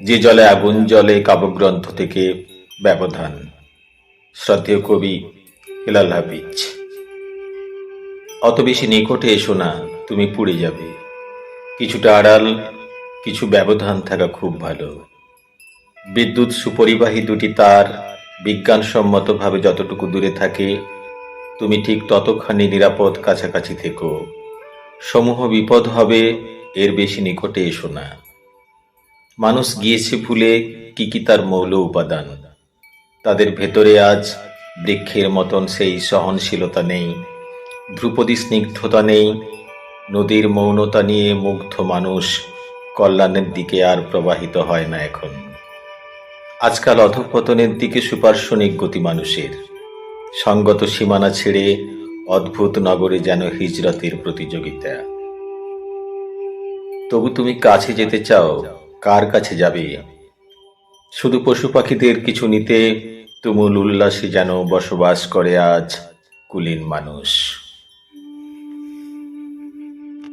যে জলে আগুন জ্বলে কাব্যগ্রন্থ থেকে ব্যবধান। শ্রদ্ধেয় কবি হেলাল হাফিজ। অত বেশি নিকটে এসো না, তুমি পুড়ে যাবে। কিছুটা আড়াল, কিছু ব্যবধান থাকা খুব ভালো। বিদ্যুৎ সুপরিবাহী দুটি তার বিজ্ঞানসম্মতভাবে যতটুকু দূরে থাকে, তুমি ঠিক ততখানি নিরাপদ কাছাকাছি থেকো। সমূহ বিপদ হবে, এর বেশি নিকটে এসো না। মানুষ গিয়েছে ভুলে কি কি তার মৌল উপাদান। তাদের ভেতরে আজ বৃক্ষের মতন সেই সহনশীলতা নেই, ধ্রুপদী স্নিগ্ধতা নেই। নদীর মৌনতা নিয়ে মুগ্ধ মানুষ কল্যাণের দিকে আর প্রবাহিত হয় না এখন। আজকাল অধঃপতনের দিকে সুপারসনিক গতি মানুষের। সঙ্গত সীমানা ছেড়ে অদ্ভুত নগরে যেন হিজরতের প্রতিযোগিতা। তবু তুমি কাছে যেতে চাও, কার কাছে যাবে? শুধু পশু পাখিদের কিছু নিতে তুমুল উল্লাসে যেন বসবাস করে আজ কুলীন মানুষ।